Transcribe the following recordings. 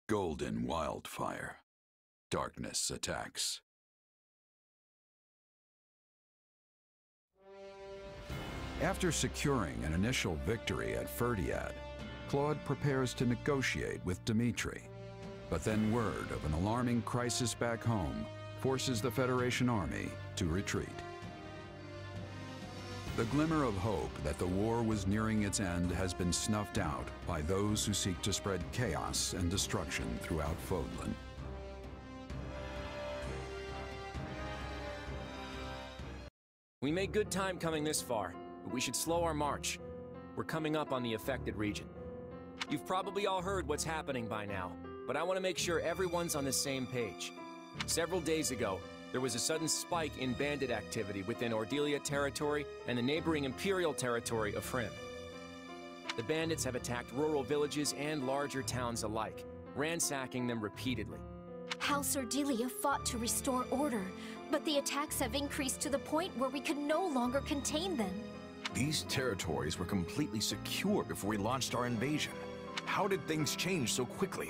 Golden wildfire. Darkness attacks. After securing an initial victory at Ferdiad, Claude prepares to negotiate with Dimitri. But then word of an alarming crisis back home forces the Federation army to retreat. The glimmer of hope that the war was nearing its end has been snuffed out by those who seek to spread chaos and destruction throughout Fodlan. We made good time coming this far, but we should slow our march. We're coming up on the affected region. You've probably all heard what's happening by now, but I want to make sure everyone's on the same page. Several days ago, there was a sudden spike in bandit activity within Ordelia territory and the neighboring Imperial territory of Frim. The bandits have attacked rural villages and larger towns alike, ransacking them repeatedly. House Ordelia fought to restore order, but the attacks have increased to the point where we could no longer contain them. These territories were completely secure before we launched our invasion. How did things change so quickly?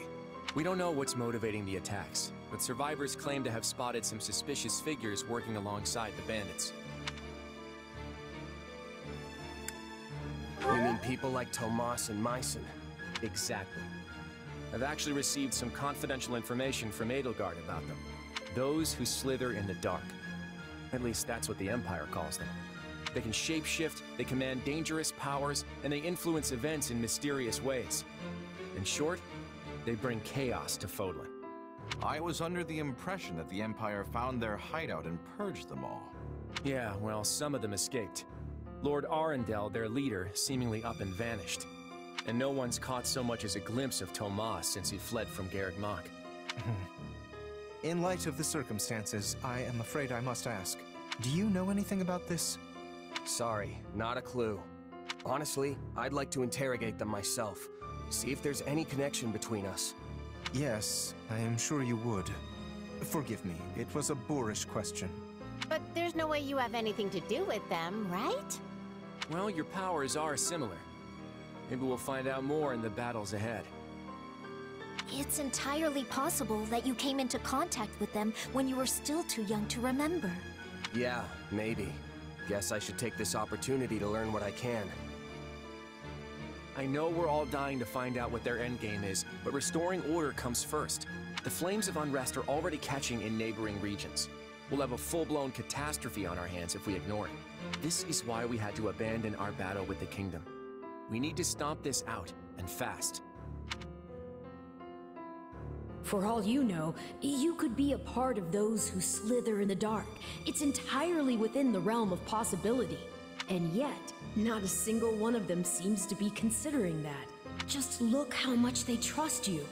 We don't know what's motivating the attacks, but survivors claim to have spotted some suspicious figures working alongside the bandits. You mean people like Tomas and Myson? Exactly. I've actually received some confidential information from Edelgard about them. Those who slither in the dark. At least that's what the Empire calls them. They can shapeshift, they command dangerous powers, and they influence events in mysterious ways. In short, they bring chaos to Fodlan. I was under the impression that the Empire found their hideout and purged them all. Yeah, well, some of them escaped. Lord Arundel, their leader, seemingly up and vanished. And no one's caught so much as a glimpse of Tomas since he fled from Garreg Mach. In light of the circumstances, I am afraid I must ask, do you know anything about this? Sorry, not a clue. Honestly, I'd like to interrogate them myself. See if there's any connection between us. Yes, I am sure you would. Forgive me, it was a boorish question. But there's no way you have anything to do with them, right? Well, your powers are similar. Maybe we'll find out more in the battles ahead. It's entirely possible that you came into contact with them when you were still too young to remember. Yeah, maybe. Guess I should take this opportunity to learn what I can. I know we're all dying to find out what their endgame is, but restoring order comes first. The flames of unrest are already catching in neighboring regions. We'll have a full-blown catastrophe on our hands if we ignore it. This is why we had to abandon our battle with the Kingdom. We need to stomp this out, and fast. For all you know, you could be a part of those who slither in the dark. It's entirely within the realm of possibility. And yet, not a single one of them seems to be considering that. Just look how much they trust you.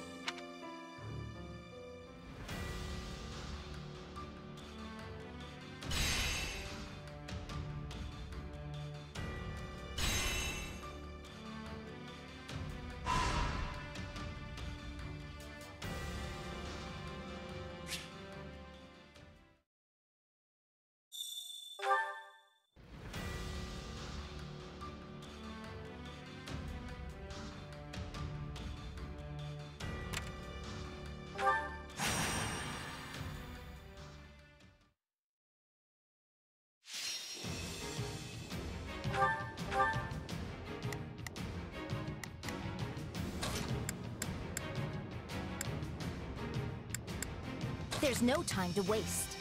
There's no time to waste.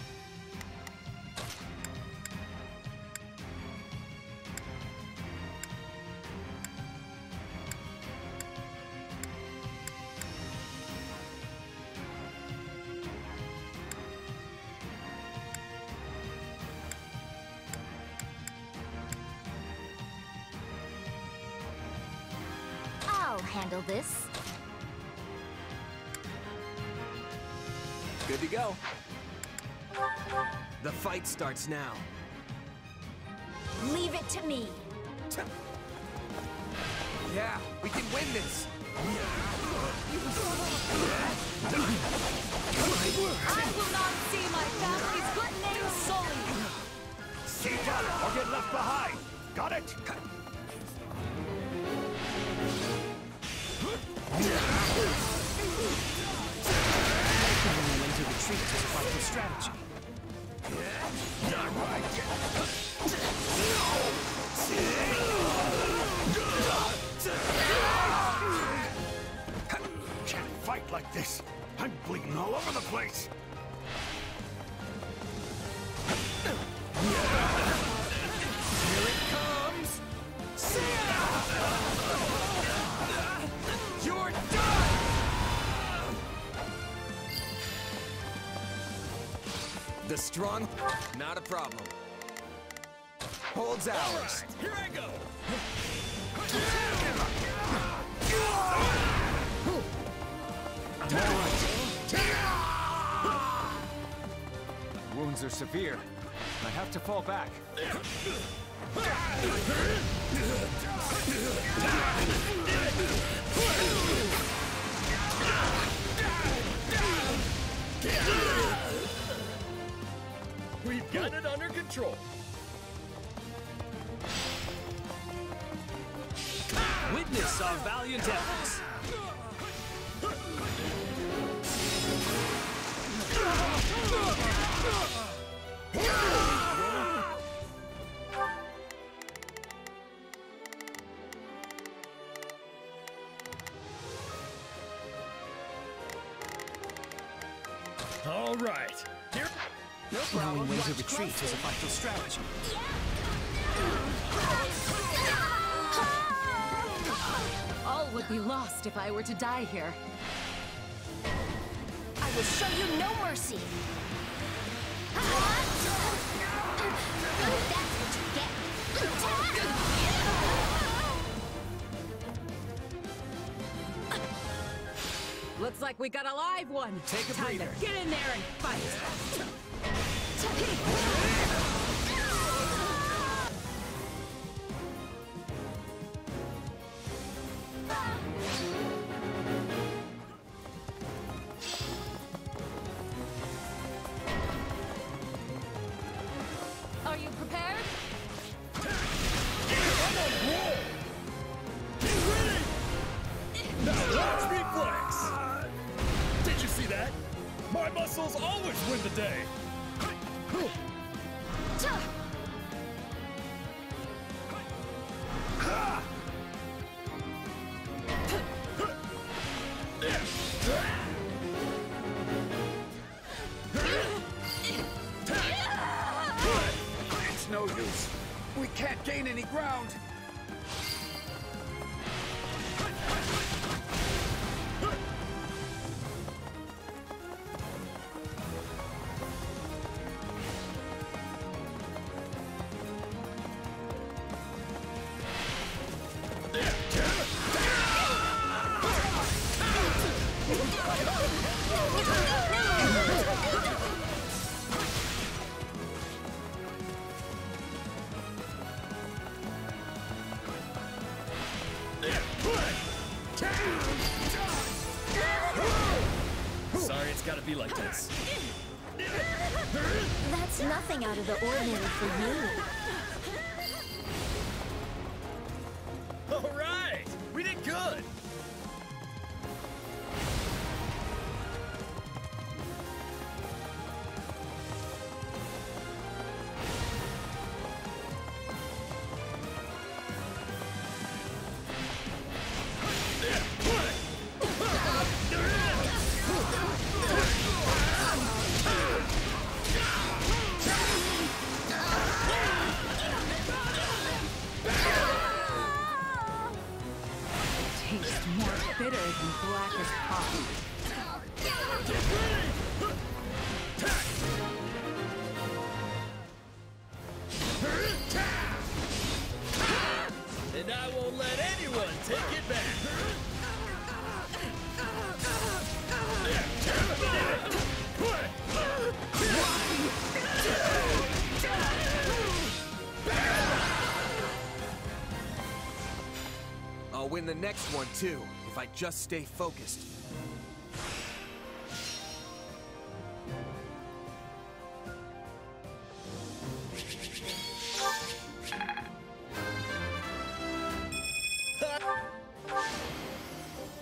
I'll handle this. Good to go. The fight starts now. Leave it to me. Yeah, we can win this! I will not see my family's good name sullied! Keep at it or get left behind! Got it? retreat as a vital strategy. Can't fight like this. I'm bleeding all over the place. Here it comes! You're done! The strong... Not a problem. Holds ours. Here I go. Wounds are severe. I have to fall back. We've got it under control. Witness our valiant efforts. All right. Here. No problem. Knowing when to retreat is a vital strategy. All would be lost if I were to die here. I will show you no mercy. That's what you get. Looks like we got a live one. Take a Time breather. to get in there and fight. Are you prepared? Watch me flex. Did you see that? My muscles always win the day. It's no use. We can't gain any ground. Sorry, it's gotta be like this. That's nothing out of the ordinary for you. All right, we did good. Tastes more bitter than black as coffee. And I won't let anyone take it back. I'll win the next one too, if I just stay focused.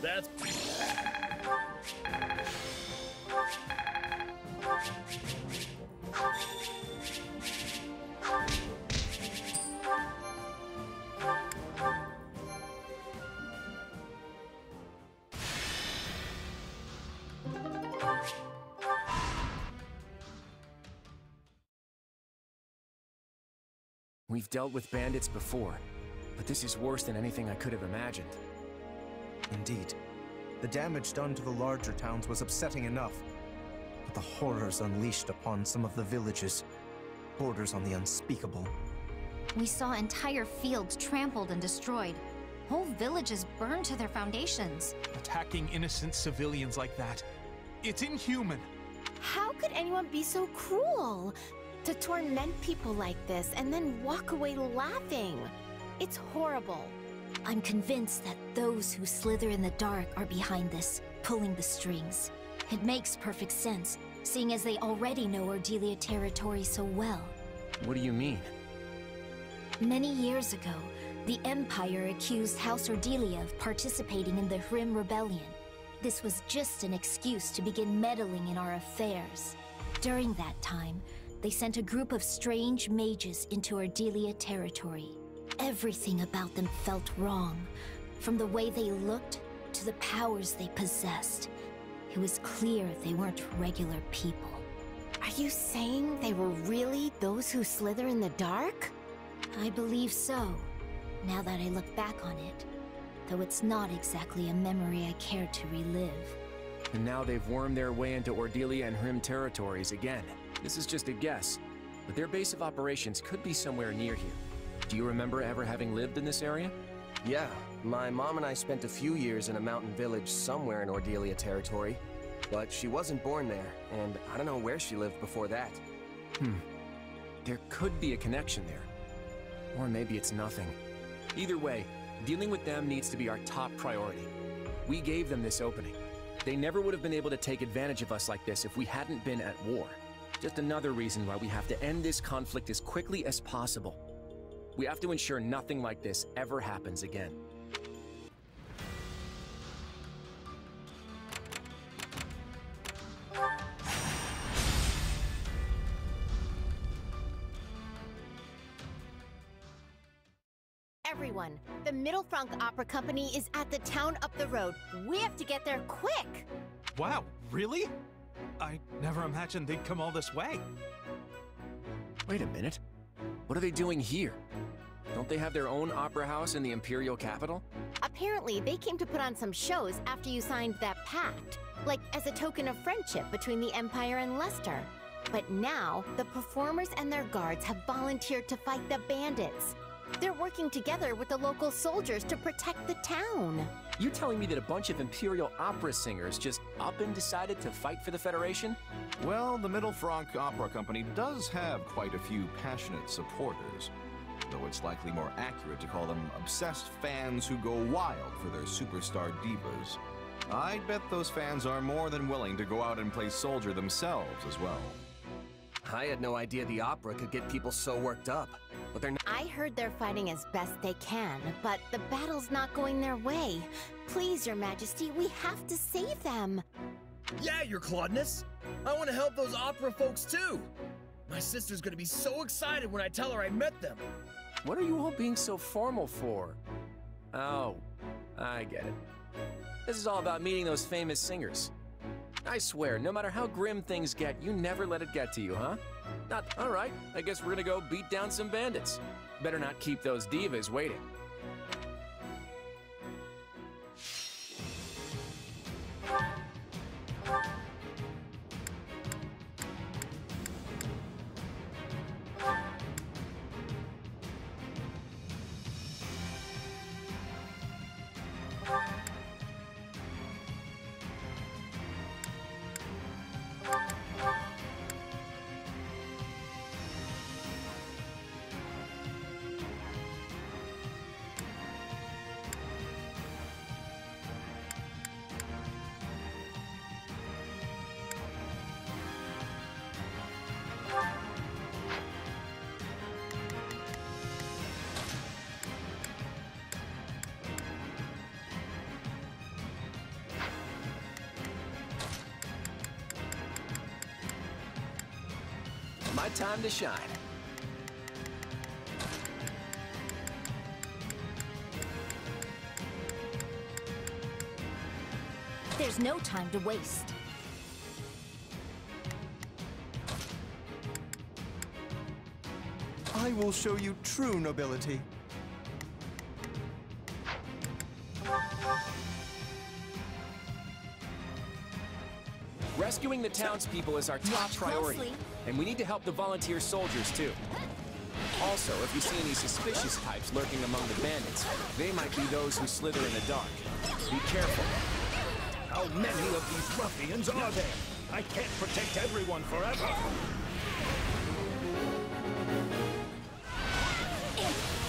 That's... We've dealt with bandits before, but this is worse than anything I could have imagined. Indeed. The damage done to the larger towns was upsetting enough, but the horrors unleashed upon some of the villages borders on the unspeakable. We saw entire fields trampled and destroyed. Whole villages burned to their foundations. Attacking innocent civilians like that, it's inhuman. How could anyone be so cruel? To torment people like this and then walk away laughing. It's horrible. I'm convinced that those who slither in the dark are behind this, pulling the strings. It makes perfect sense, seeing as they already know Ordelia territory so well. What do you mean? Many years ago, the Empire accused House Ordelia of participating in the Hrim Rebellion. This was just an excuse to begin meddling in our affairs. During that time, they sent a group of strange mages into Ordelia territory. Everything about them felt wrong, from the way they looked to the powers they possessed. It was clear they weren't regular people. Are you saying they were really those who slither in the dark? I believe so, now that I look back on it, though it's not exactly a memory I care to relive. And now they've wormed their way into Ordelia and Hrim territories again. This is just a guess, but their base of operations could be somewhere near here. Do you remember ever having lived in this area? Yeah, my mom and I spent a few years in a mountain village somewhere in Ordelia territory, but she wasn't born there, and I don't know where she lived before that. There could be a connection there. Or maybe it's nothing. Either way, dealing with them needs to be our top priority. We gave them this opening. They never would have been able to take advantage of us like this if we hadn't been at war. Just another reason why we have to end this conflict as quickly as possible. We have to ensure nothing like this ever happens again. Everyone, the Middle Frank Opera Company is at the town up the road. We have to get there quick! Wow, really? I never imagined they'd come all this way. Wait a minute. What are they doing here? Don't they have their own opera house in the Imperial capital? Apparently, they came to put on some shows after you signed that pact, like as a token of friendship between the Empire and Leicester. But now, the performers and their guards have volunteered to fight the bandits. They're working together with the local soldiers to protect the town. You telling me that a bunch of Imperial opera singers just up and decided to fight for the Federation? Well, the Middle Frank Opera Company does have quite a few passionate supporters, though it's likely more accurate to call them obsessed fans who go wild for their superstar divas. I'd bet those fans are more than willing to go out and play soldier themselves as well. I had no idea the opera could get people so worked up, but they're not. I heard they're fighting as best they can, but the battle's not going their way. Please, Your Majesty, we have to save them. Yeah, Your Claudeness. I want to help those opera folks too. My sister's gonna be so excited when I tell her I met them. What are you all being so formal for? Oh, I get it. This is all about meeting those famous singers. I swear, no matter how grim things get, you never let it get to you, huh? All right, I guess we're gonna go beat down some bandits. Better not keep those divas waiting. My time to shine. There's no time to waste. I will show you true nobility. Rescuing the townspeople is our top priority, closely. and we need to help the volunteer soldiers too. Also, if you see any suspicious types lurking among the bandits, they might be those who slither in the dark. Be careful. How many of these ruffians are there? I can't protect everyone forever.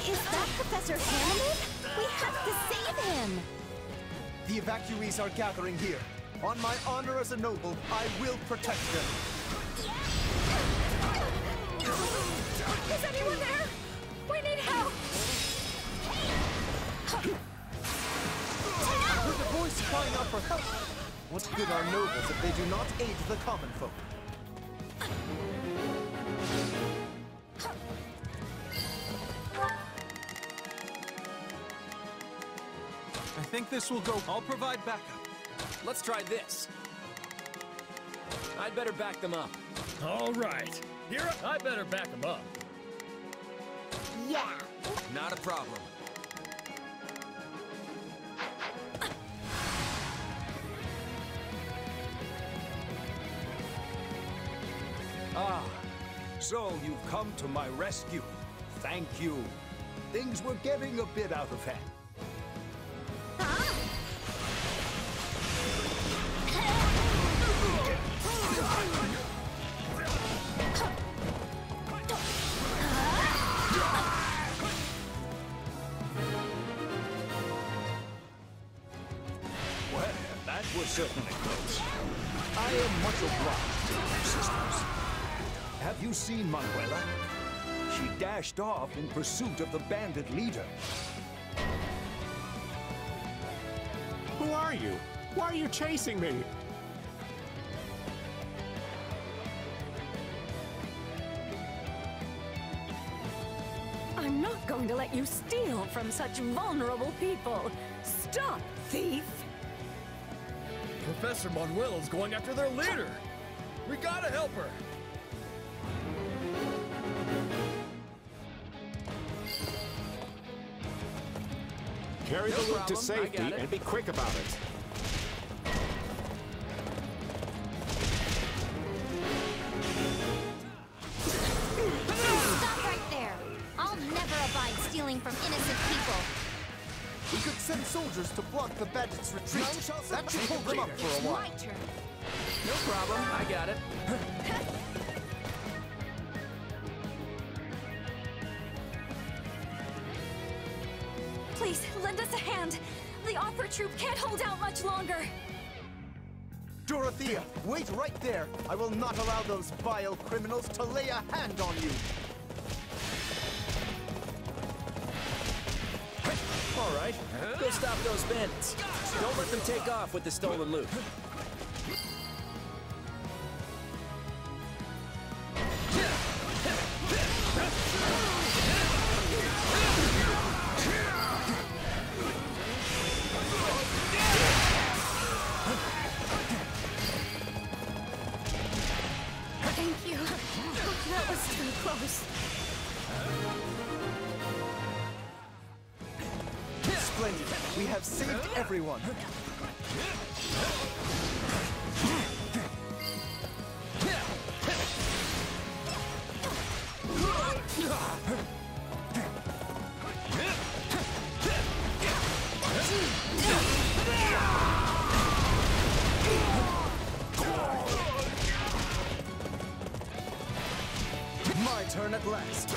Is that Professor Hammond? We have to save him! The evacuees are gathering here. On my honor as a noble, I will protect them. Is anyone there? We need help! With a voice crying out for help, what good are nobles if they do not aid the common folk? I think this will go. I'll provide backup. Let's try this. I'd better back them up. All right. Here, I better back him up. Yeah. Not a problem. Ah, so you've come to my rescue. Thank you. Things were getting a bit out of hand. Well, that was certainly close. I am much obliged to my sisters. Have you seen Manuela? She dashed off in pursuit of the bandit leader. Who are you? Why are you chasing me? I'm not going to let you steal from such vulnerable people. Stop, thief! Professor Manuela's going after their leader. We gotta help her. Carry the loot to problem. I safety got it. and be quick about it. Stop right there! I'll never abide stealing from innocent people. We could send soldiers to block the bandits' retreat. That should hold them up for a while. My turn. No problem. I got it. Please, lend us a hand. The opera troupe can't hold out much longer. Dorothea, wait right there. I will not allow those vile criminals to lay a hand on you. All right. Go stop those bandits. Don't let them take off with the stolen loot. Thank you. That was too close. Splendid. We have saved everyone. My turn at last.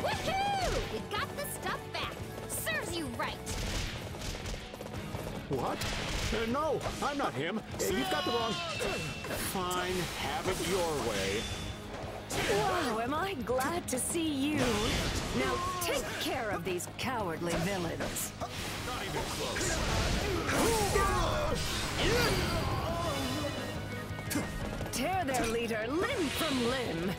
Woohoo! We got the stuff back. Serves you right. What? No, I'm not him. You've got the wrong... Fine, have it your way. Wow, am I glad to see you. Now take care of these cowardly villains. Not even close. Tear their leader limb from limb.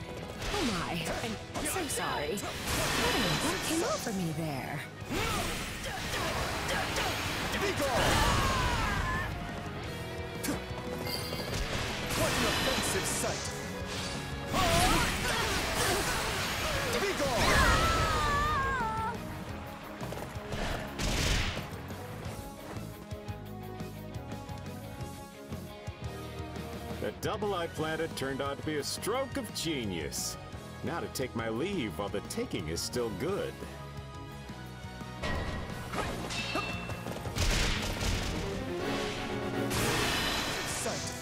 Oh my, I'm so sorry. What came over me there? What an offensive sight! Be gone! The double I planted turned out to be a stroke of genius. Now to take my leave while the taking is still good. Sight!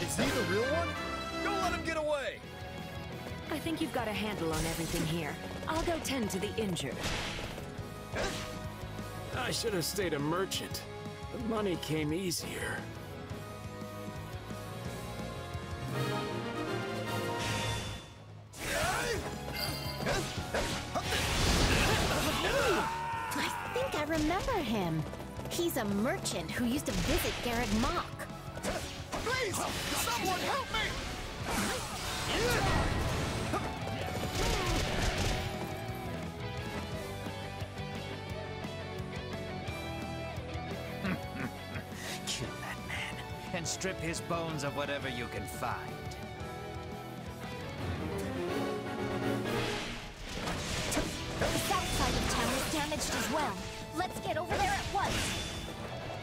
Is he the real one? Don't let him get away! I think you've got a handle on everything here. I'll go tend to the injured. I should have stayed a merchant. The money came easier. I think I remember him. He's a merchant who used to visit Garreg Mach. Please! Someone help me! Kill that man, and strip his bones of whatever you can find. The south side of town is damaged as well. Let's get over there at once.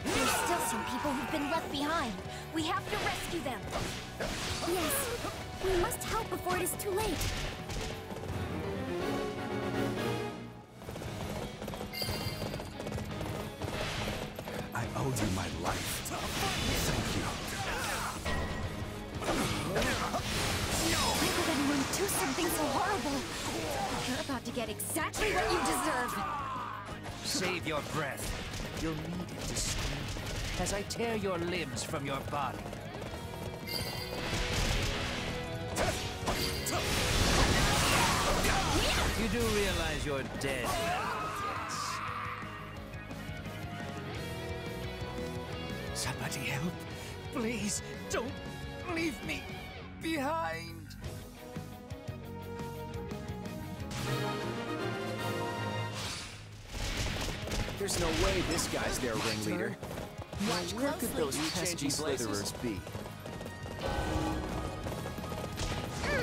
There's still some people who've been left behind. We have to rescue them. Yes, we must help before it is too late. I owe you my life. Thank you. Why would anyone do something so horrible? You're about to get exactly what you deserve. Save your breath. You'll need it to scream as I tear your limbs from your body. You do realize you're dead now, yes? Somebody help. Please, don't leave me behind. There's no way this guy's their ringleader. Watch Where could those You pesky changing places? slitherers be? I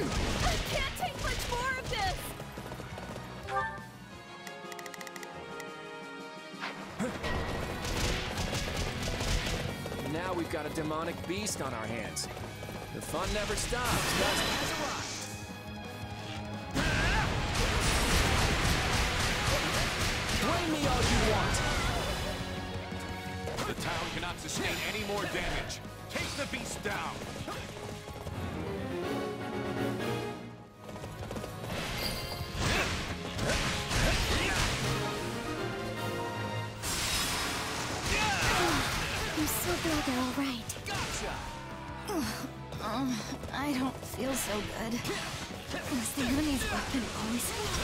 can't take much more of this! Now we've got a demonic beast on our hands. The fun never stops, does it? Blame me all you want. The town cannot sustain any more damage. Take the beast down. I'm so glad they're all right. I don't feel so good. Was the enemy's weapon poisoned?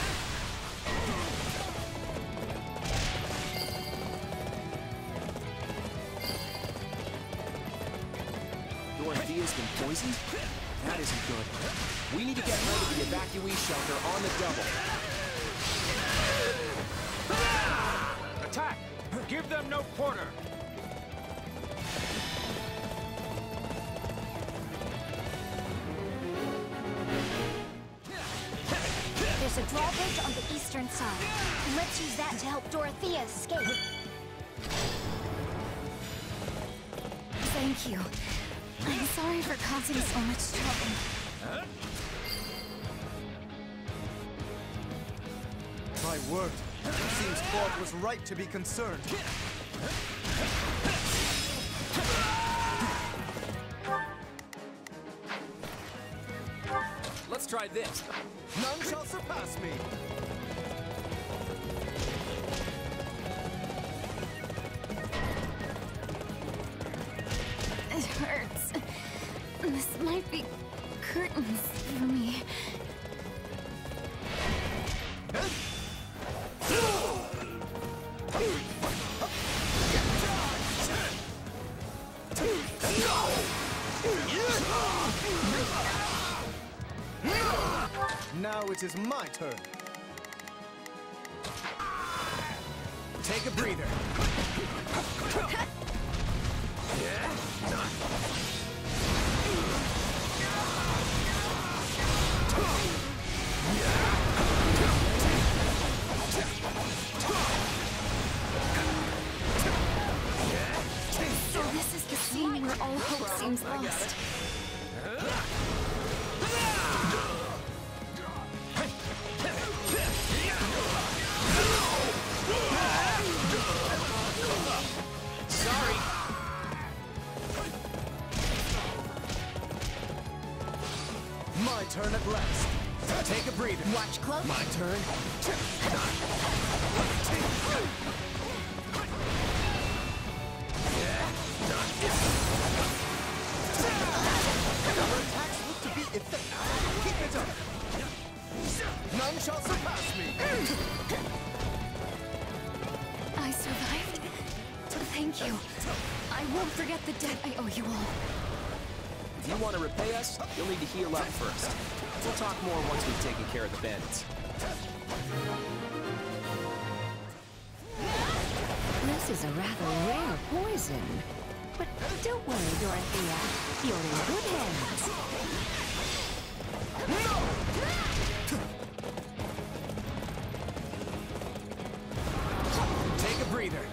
Dorothea's been poisoned? That isn't good. We need to get rid of the evacuee shelter on the double. Attack! Give them no quarter! There's a drawbridge on the eastern side. Let's use that to help Dorothea escape. Thank you. I'm sorry for causing so much trouble. My word, it seems Claude was right to be concerned. Let's try this. None shall surpass me. it is my turn. Take a breather. So this is the scene where all hope seems lost. Sorry. My turn at last. Take a breather. Watch close. My turn. Our attacks look to be effective. Keep it up. None shall surpass me. I survived. Thank you. I won't forget the debt I owe you all. If you want to repay us, you'll need to heal up first. We'll talk more once we've taken care of the bandits. This is a rather rare poison. But don't worry, Dorothea. You're in good hands. Take a breather.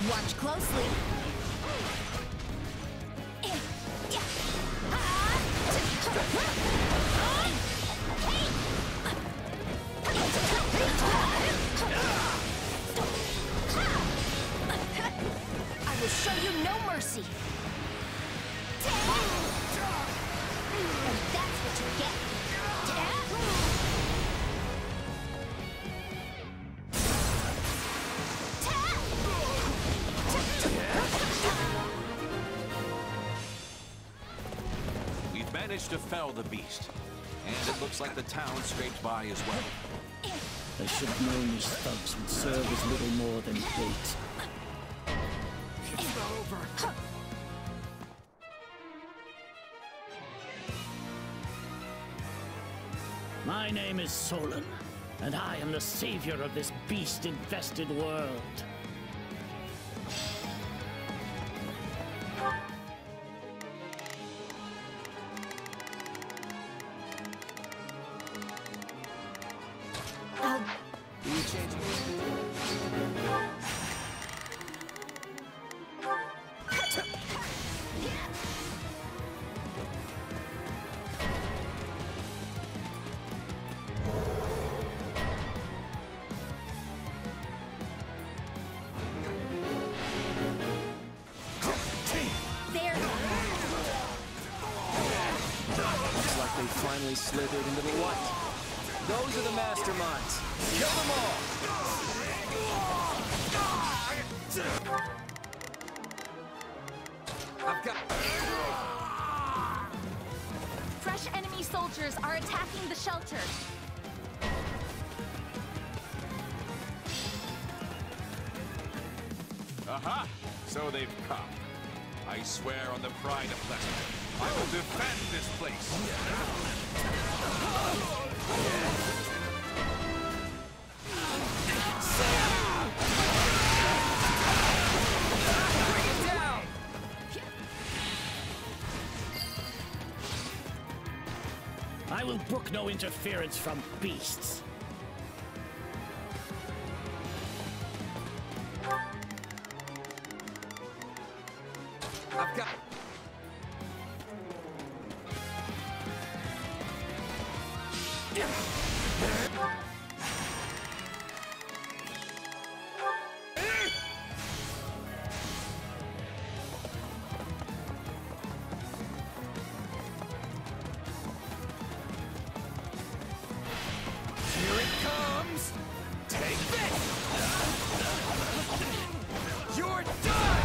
Watch closely. I will show you no mercy. And that's what you get. We've managed to fell the beast, and it looks like the town scraped by as well. I should have known these thugs would serve as little more than bait. It's not over. My name is Solon, and I am the savior of this beast-infested world. They finally slithered into the light. Those are the masterminds. Kill them all! I've got... Fresh enemy soldiers are attacking the shelter. Aha! So they've come. I swear on the pride of Leicester, I will defend this place. Bring it down! I will brook no interference from beasts. I've got... Here it comes! Take this! You're done!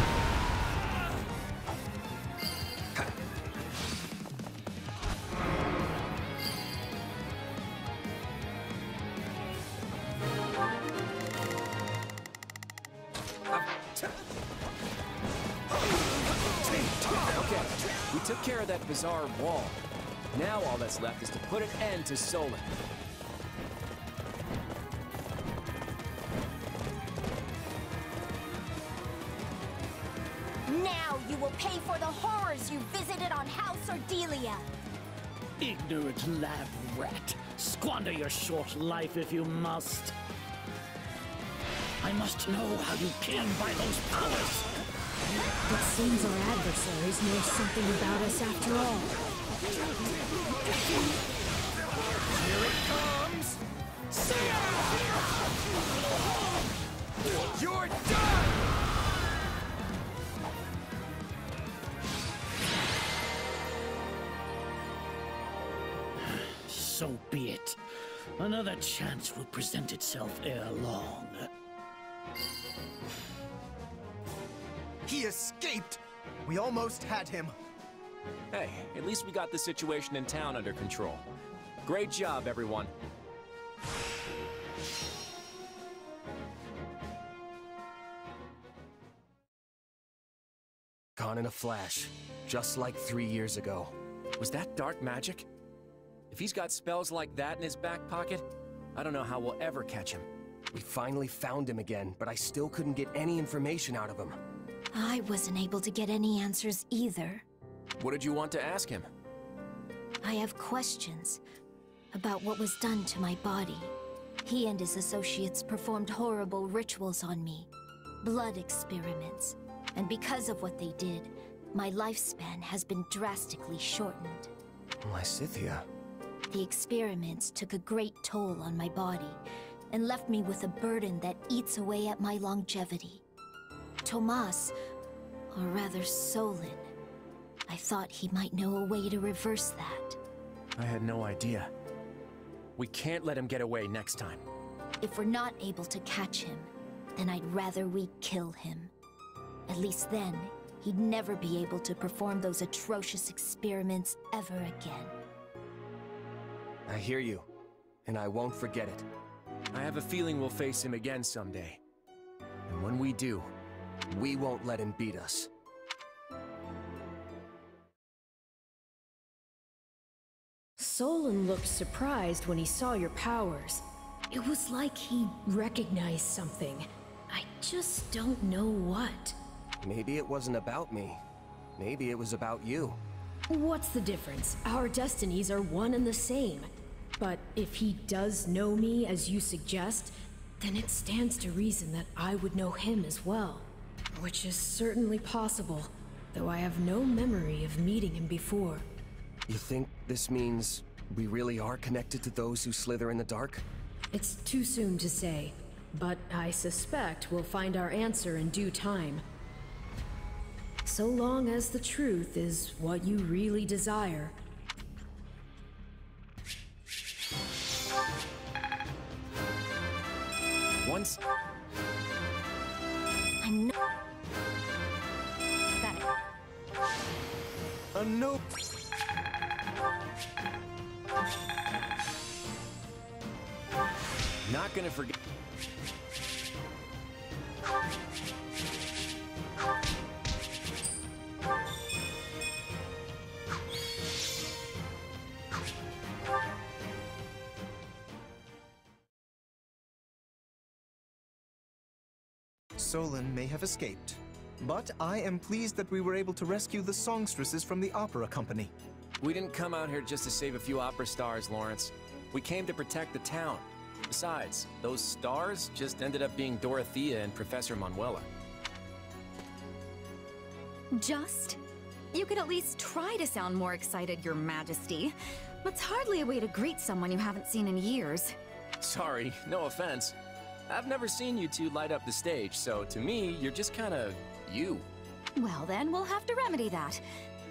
Okay, we took care of that bizarre wall. Now all that's left is to put an end to Solon. Now you will pay for the horrors you visited on House Ardelia. Ignorant lab rat. Squander your short life if you must. I must know how you came by those powers. It seems our adversaries know something about us after all. Here it comes! See ya! You're done! So be it. Another chance will present itself ere long. He escaped! We almost had him. Hey, at least we got the situation in town under control. Great job, everyone. Gone in a flash, just like 3 years ago. Was that dark magic? If he's got spells like that in his back pocket, I don't know how we'll ever catch him. We finally found him again, but I still couldn't get any information out of him. I wasn't able to get any answers either. What did you want to ask him? I have questions about what was done to my body. He and his associates performed horrible rituals on me, blood experiments, and because of what they did, my lifespan has been drastically shortened. Lysithea. The experiments took a great toll on my body and left me with a burden that eats away at my longevity. Tomas, or rather Solon, I thought he might know a way to reverse that. I had no idea. We can't let him get away next time. If we're not able to catch him, then I'd rather we kill him. At least then, he'd never be able to perform those atrocious experiments ever again. I hear you, and I won't forget it. I have a feeling we'll face him again someday. And when we do, we won't let him beat us. Solon looked surprised when he saw your powers. It was like he recognized something. I just don't know what. Maybe it wasn't about me. Maybe it was about you. What's the difference? Our destinies are one and the same. But if he does know me as you suggest, then it stands to reason that I would know him as well. Which is certainly possible, though I have no memory of meeting him before. You think this means we really are connected to those who slither in the dark? It's too soon to say, but I suspect we'll find our answer in due time. So long as the truth is what you really desire. Once... I'm no... Got it. A nope. Not gonna forget... Solon may have escaped, but I am pleased that we were able to rescue the songstresses from the opera company. We didn't come out here just to save a few opera stars, Lawrence. We came to protect the town. Besides, those stars just ended up being Dorothea and Professor Manuela. Just? You could at least try to sound more excited, Your Majesty. That's hardly a way to greet someone you haven't seen in years. Sorry, no offense. I've never seen you two light up the stage, so to me, you're just kinda... you. Well then, we'll have to remedy that.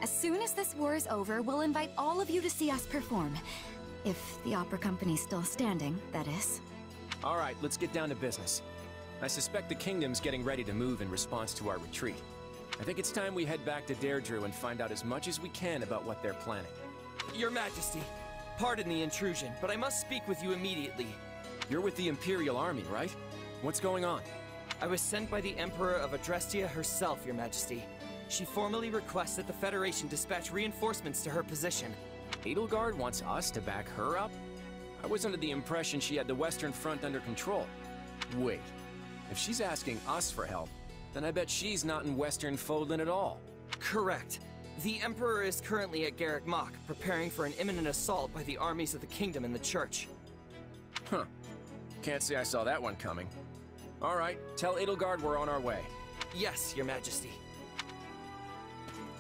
As soon as this war is over, we'll invite all of you to see us perform. If the opera company's still standing, that is. Alright, let's get down to business. I suspect the kingdom's getting ready to move in response to our retreat. I think it's time we head back to Deirdre and find out as much as we can about what they're planning. Your Majesty, pardon the intrusion, but I must speak with you immediately. You're with the Imperial Army, right? What's going on? I was sent by the Emperor of Adrestia herself, Your Majesty. She formally requests that the Federation dispatch reinforcements to her position. Edelgard wants us to back her up? I was under the impression she had the Western Front under control. Wait, if she's asking us for help, then I bet she's not in Western Fodlan at all. Correct. The Emperor is currently at Garrick Mach, preparing for an imminent assault by the armies of the Kingdom and the Church. Huh. Can't say I saw that one coming. All right, tell Edelgard we're on our way. Yes, Your Majesty.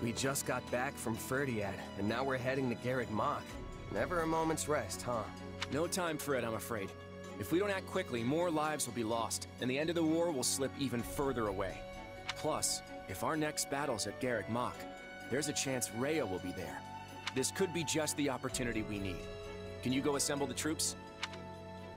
We just got back from Ferdiad, and now we're heading to Garrick Mach. Never a moment's rest, huh? No time for it, I'm afraid. If we don't act quickly, more lives will be lost, and the end of the war will slip even further away. Plus, if our next battle's at Garrick Mach, there's a chance Rhea will be there. This could be just the opportunity we need. Can you go assemble the troops?